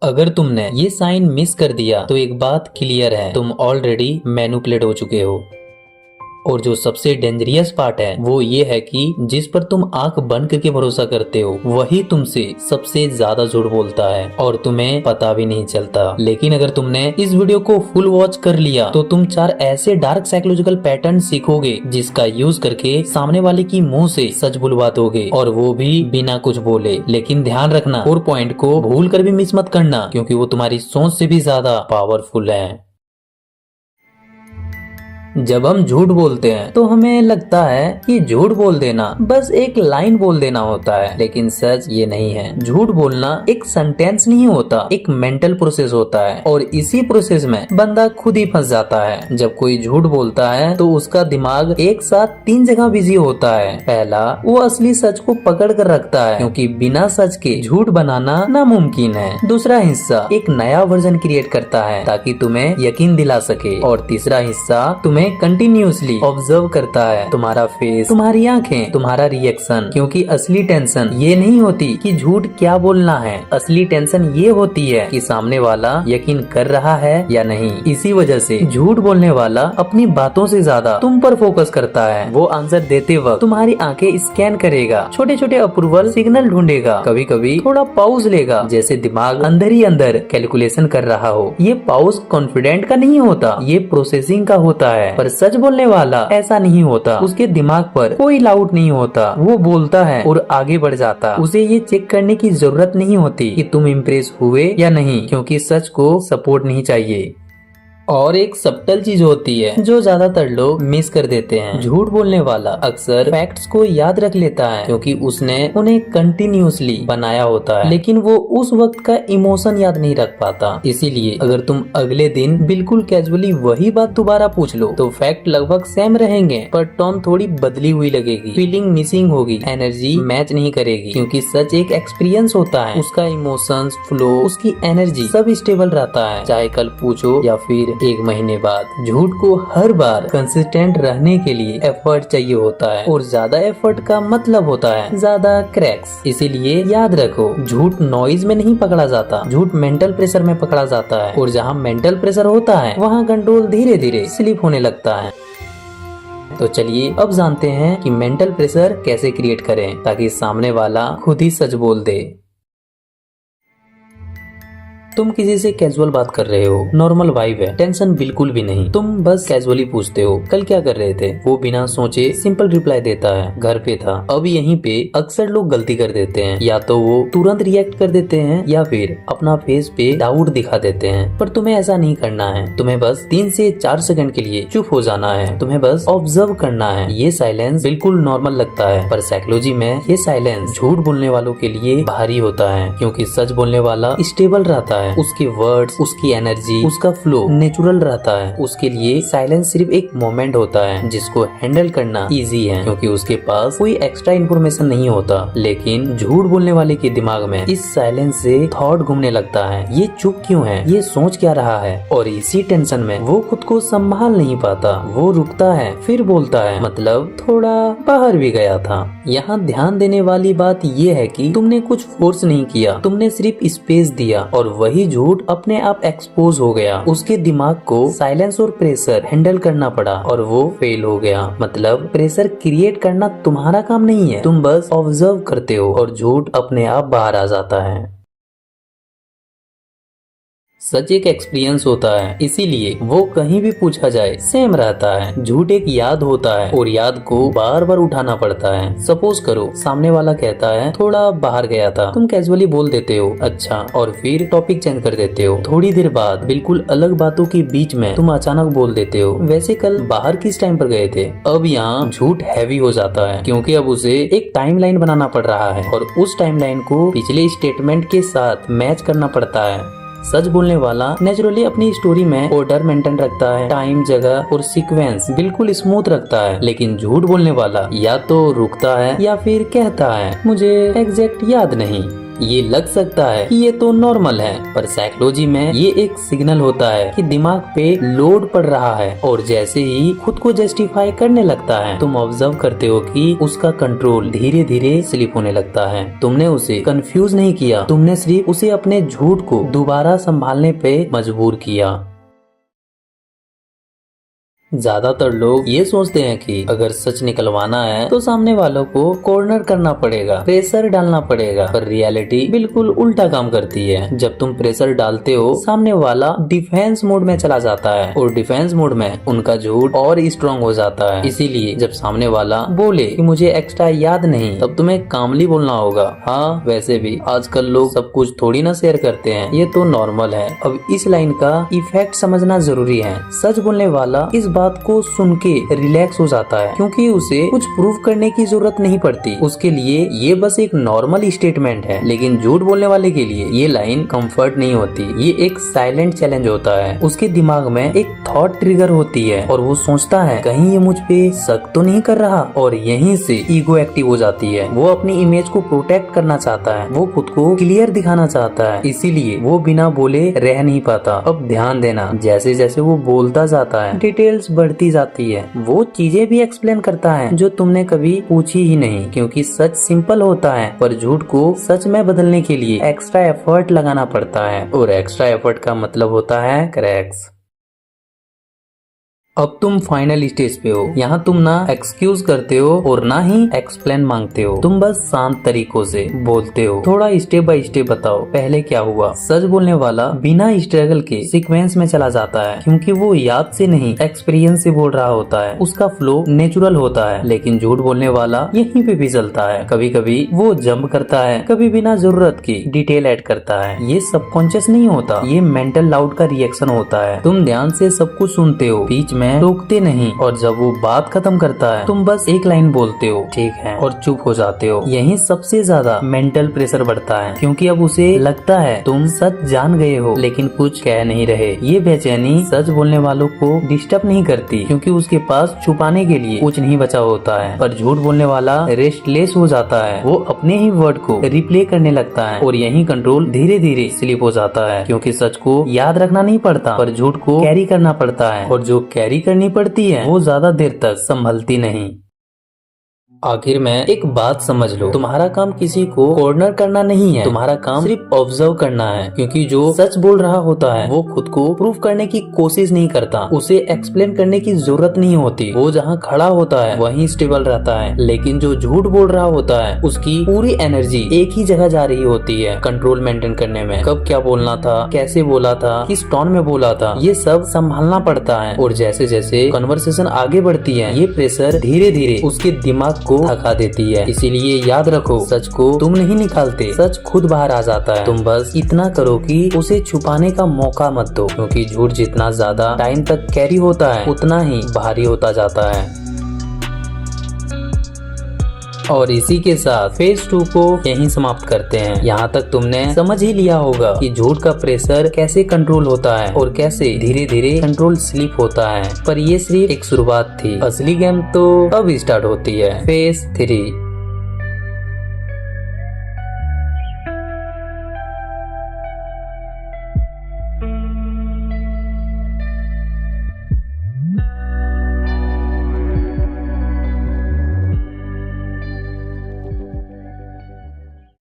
अगर तुमने ये साइन मिस कर दिया तो एक बात क्लियर है, तुम ऑलरेडी मैनिपुलेट हो चुके हो। और जो सबसे डेंजरियस पार्ट है वो ये है कि जिस पर तुम आंख बंद करके भरोसा करते हो वही तुमसे सबसे ज्यादा झूठ बोलता है और तुम्हें पता भी नहीं चलता। लेकिन अगर तुमने इस वीडियो को फुल वॉच कर लिया तो तुम 4 ऐसे डार्क साइकोलॉजिकल पैटर्न सीखोगे जिसका यूज करके सामने वाले की मुंह से सच बुलवा दोगे, और वो भी बिना कुछ बोले। लेकिन ध्यान रखना, और पॉइंट को भूल कर भी मिस मत करना, क्योंकि वो तुम्हारी सोच से भी ज्यादा पावरफुल है। जब हम झूठ बोलते हैं तो हमें लगता है कि झूठ बोल देना बस एक लाइन बोल देना होता है, लेकिन सच ये नहीं है। झूठ बोलना एक सेंटेंस नहीं होता, एक मेंटल प्रोसेस होता है, और इसी प्रोसेस में बंदा खुद ही फंस जाता है। जब कोई झूठ बोलता है तो उसका दिमाग एक साथ 3 जगह बिजी होता है। पहला, वो असली सच को पकड़ कर रखता है, क्योंकि बिना सच के झूठ बनाना नामुमकिन है। दूसरा हिस्सा एक नया वर्जन क्रिएट करता है ताकि तुम्हें यकीन दिला सके, और तीसरा हिस्सा तुम्हें कंटिन्यूअसली ऑब्जर्व करता है, तुम्हारा फेस, तुम्हारी आंखें, तुम्हारा रिएक्शन। क्योंकि असली टेंशन ये नहीं होती कि झूठ क्या बोलना है, असली टेंशन ये होती है कि सामने वाला यकीन कर रहा है या नहीं। इसी वजह से झूठ बोलने वाला अपनी बातों से ज्यादा तुम पर फोकस करता है। वो आंसर देते वक्त तुम्हारी आंखें स्कैन करेगा, छोटे छोटे अप्रूवल सिग्नल ढूंढेगा, कभी कभी थोड़ा पॉज लेगा, जैसे दिमाग अंदर ही अंदर कैलकुलेशन कर रहा हो। ये पॉज कॉन्फिडेंट का नहीं होता, ये प्रोसेसिंग का होता है। पर सच बोलने वाला ऐसा नहीं होता, उसके दिमाग पर कोई लाउट नहीं होता, वो बोलता है और आगे बढ़ जाता। उसे ये चेक करने की जरूरत नहीं होती कि तुम इम्प्रेस हुए या नहीं, क्योंकि सच को सपोर्ट नहीं चाहिए। और एक सब्टल चीज होती है जो ज्यादातर लोग मिस कर देते हैं। झूठ बोलने वाला अक्सर फैक्ट्स को याद रख लेता है क्योंकि उसने उन्हें कंटिन्यूअसली बनाया होता है, लेकिन वो उस वक्त का इमोशन याद नहीं रख पाता। इसीलिए अगर तुम अगले दिन बिल्कुल कैजुअली वही बात दोबारा पूछ लो तो फैक्ट लगभग सेम रहेंगे, पर टोन थोड़ी बदली हुई लगेगी, फीलिंग मिसिंग होगी, एनर्जी मैच नहीं करेगी। क्योंकि सच एक एक्सपीरियंस होता है, उसका इमोशंस, फ्लो, उसकी एनर्जी सब स्टेबल रहता है, चाहे कल पूछो या फिर 1 महीने बाद। झूठ को हर बार कंसिस्टेंट रहने के लिए एफर्ट चाहिए होता है, और ज्यादा एफर्ट का मतलब होता है ज्यादा क्रैक्स। इसीलिए याद रखो, झूठ नॉइज में नहीं पकड़ा जाता, झूठ मेंटल प्रेशर में पकड़ा जाता है, और जहाँ मेंटल प्रेशर होता है वहाँ कंट्रोल धीरे धीरे स्लिप होने लगता है। तो चलिए अब जानते हैं कि मेंटल प्रेशर कैसे क्रिएट करें ताकि सामने वाला खुद ही सच बोल दे। तुम किसी से कैजुअल बात कर रहे हो, नॉर्मल वाइब है, टेंशन बिल्कुल भी नहीं, तुम बस कैजुअली पूछते हो कल क्या कर रहे थे, वो बिना सोचे सिंपल रिप्लाई देता है घर पे था। अब यहीं पे अक्सर लोग गलती कर देते हैं, या तो वो तुरंत रिएक्ट कर देते हैं या फिर अपना फेस पे डाउट दिखा देते हैं। पर तुम्हें ऐसा नहीं करना है, तुम्हें बस 3 से 4 सेकंड के लिए चुप हो जाना है, तुम्हें बस ऑब्जर्व करना है। ये साइलेंस बिल्कुल नॉर्मल लगता है, पर साइकोलॉजी में ये साइलेंस झूठ बोलने वालों के लिए भारी होता है, क्योंकि सच बोलने वाला स्टेबल रहता है, उसके वर्ड्स, उसकी एनर्जी, उसका फ्लो नेचुरल रहता है। उसके लिए साइलेंस सिर्फ एक मोमेंट होता है जिसको हैंडल करना इजी है, क्योंकि उसके पास कोई एक्स्ट्रा इन्फॉर्मेशन नहीं होता। लेकिन झूठ बोलने वाले के दिमाग में इस साइलेंस से थॉट घूमने लगता है, ये चुप क्यों है, ये सोच क्या रहा है, और इसी टेंशन में वो खुद को संभाल नहीं पाता। वो रुकता है, फिर बोलता है, मतलब थोड़ा बाहर भी गया था। यहाँ ध्यान देने वाली बात ये है कि तुमने कुछ फोर्स नहीं किया, तुमने सिर्फ स्पेस दिया, और वही झूठ अपने आप एक्सपोज हो गया। उसके दिमाग को साइलेंस और प्रेशर हैंडल करना पड़ा और वो फेल हो गया। मतलब प्रेशर क्रिएट करना तुम्हारा काम नहीं है, तुम बस ऑब्जर्व करते हो और झूठ अपने आप बाहर आ जाता है। सच एक एक्सपीरियंस होता है, इसीलिए वो कहीं भी पूछा जाए सेम रहता है। झूठ एक याद होता है, और याद को बार बार उठाना पड़ता है। सपोज करो सामने वाला कहता है थोड़ा बाहर गया था, तुम कैजुअली बोल देते हो अच्छा, और फिर टॉपिक चेंज कर देते हो। थोड़ी देर बाद बिल्कुल अलग बातों के बीच में तुम अचानक बोल देते हो, वैसे कल बाहर किस टाइम पर गए थे। अब यहाँ झूठ हैवी हो जाता है, क्योंकि अब उसे एक टाइमलाइन बनाना पड़ रहा है, और उस टाइमलाइन को पिछले स्टेटमेंट के साथ मैच करना पड़ता है। सच बोलने वाला नेचुरली अपनी स्टोरी में ऑर्डर मेंटेन रखता है, टाइम, जगह और सीक्वेंस बिल्कुल स्मूथ रखता है। लेकिन झूठ बोलने वाला या तो रुकता है या फिर कहता है मुझे एग्जैक्ट याद नहीं। ये लग सकता है कि ये तो नॉर्मल है, पर साइकोलॉजी में ये एक सिग्नल होता है कि दिमाग पे लोड पड़ रहा है और जैसे ही खुद को जस्टिफाई करने लगता है, तुम ऑब्जर्व करते हो कि उसका कंट्रोल धीरे धीरे स्लिप होने लगता है। तुमने उसे कंफ्यूज नहीं किया, तुमने सिर्फ उसे अपने झूठ को दोबारा संभालने पे मजबूर किया। ज्यादातर लोग ये सोचते हैं कि अगर सच निकलवाना है तो सामने वालों को कॉर्नर करना पड़ेगा, प्रेशर डालना पड़ेगा, पर रियलिटी बिल्कुल उल्टा काम करती है। जब तुम प्रेशर डालते हो, सामने वाला डिफेंस मोड में चला जाता है और डिफेंस मोड में उनका झूठ और स्ट्रांग हो जाता है। इसीलिए जब सामने वाला बोले कि मुझे एक्स्ट्रा याद नहीं, तब तुम्हें कामली बोलना होगा, हाँ वैसे भी आजकल लोग सब कुछ थोड़ी ना शेयर करते हैं, ये तो नॉर्मल है। अब इस लाइन का इफेक्ट समझना जरूरी है। सच बोलने वाला इस बात को सुन के रिलैक्स हो जाता है, क्योंकि उसे कुछ प्रूव करने की जरूरत नहीं पड़ती। उसके लिए ये बस एक नॉर्मल स्टेटमेंट है। लेकिन झूठ बोलने वाले के लिए ये लाइन कंफर्ट नहीं होती, ये एक साइलेंट चैलेंज होता है। उसके दिमाग में एक थॉट ट्रिगर होती है और वो सोचता है कहीं ये मुझ पे शक तो नहीं कर रहा, और यहीं से ईगो एक्टिव हो जाती है। वो अपनी इमेज को प्रोटेक्ट करना चाहता है, वो खुद को क्लियर दिखाना चाहता है, इसीलिए वो बिना बोले रह नहीं पाता। अब ध्यान देना, जैसे जैसे वो बोलता जाता है, डिटेल्स बढ़ती जाती है। वो चीजें भी एक्सप्लेन करता है जो तुमने कभी पूछी ही नहीं, क्योंकि सच सिंपल होता है, पर झूठ को सच में बदलने के लिए एक्स्ट्रा एफर्ट लगाना पड़ता है, और एक्स्ट्रा एफर्ट का मतलब होता है क्रैक्स। अब तुम फाइनल स्टेज पे हो। यहाँ तुम ना एक्सक्यूज करते हो और ना ही एक्सप्लेन मांगते हो, तुम बस शांत तरीकों से बोलते हो। थोड़ा स्टेप बाय स्टेप बताओ पहले क्या हुआ। सच बोलने वाला बिना स्ट्रगल के सीक्वेंस में चला जाता है, क्योंकि वो याद से नहीं एक्सपीरियंस से बोल रहा होता है। उसका फ्लो नेचुरल होता है। लेकिन झूठ बोलने वाला यहीं पे फिसलता है। कभी कभी वो जंप करता है, कभी बिना जरूरत की डिटेल ऐड करता है। ये सबकॉन्शियस नहीं होता, ये मेंटल लाउड का रिएक्शन होता है। तुम ध्यान से सब कुछ सुनते हो, बीच में टोकते नहीं, और जब वो बात खत्म करता है तुम बस एक लाइन बोलते हो ठीक है और चुप हो जाते हो। यही सबसे ज्यादा मेंटल प्रेशर बढ़ता है, क्योंकि अब उसे लगता है तुम सच जान गए हो लेकिन कुछ कह नहीं रहे। ये बेचैनी सच बोलने वालों को डिस्टर्ब नहीं करती, क्योंकि उसके पास छुपाने के लिए कुछ नहीं बचा होता है। पर झूठ बोलने वाला रेस्टलेस हो जाता है, वो अपने ही वर्ड को रिप्ले करने लगता है, और यही कंट्रोल धीरे धीरे स्लिप हो जाता है। क्योंकि सच को याद रखना नहीं पड़ता, पर झूठ को कैरी करना पड़ता है, और जो कैरी करनी पड़ती है वो ज्यादा देर तक संभलती नहीं। आखिर में एक बात समझ लो, तुम्हारा काम किसी को कॉर्नर करना नहीं है, तुम्हारा काम सिर्फ ऑब्जर्व करना है। क्योंकि जो सच बोल रहा होता है वो खुद को प्रूफ करने की कोशिश नहीं करता, उसे एक्सप्लेन करने की जरूरत नहीं होती। वो जहाँ खड़ा होता है वहीं स्टेबल रहता है। लेकिन जो झूठ बोल रहा होता है उसकी पूरी एनर्जी एक ही जगह जा रही होती है, कंट्रोल मेंटेन करने में। कब क्या बोलना था, कैसे बोला था, किस टोन में बोला था, ये सब संभालना पड़ता है। और जैसे जैसे कन्वर्सेशन आगे बढ़ती है, ये प्रेशर धीरे धीरे उसके दिमाग को थका देती है। इसीलिए याद रखो, सच को तुम नहीं निकालते, सच खुद बाहर आ जाता है। तुम बस इतना करो कि उसे छुपाने का मौका मत दो, क्योंकि झूठ जितना ज्यादा टाइम तक कैरी होता है उतना ही भारी होता जाता है। और इसी के साथ फेज 2 को यहीं समाप्त करते हैं। यहाँ तक तुमने समझ ही लिया होगा कि झूठ का प्रेशर कैसे कंट्रोल होता है और कैसे धीरे धीरे कंट्रोल स्लिप होता है। पर ये सिर्फ एक शुरुआत थी, असली गेम तो अब स्टार्ट होती है। फेज 3।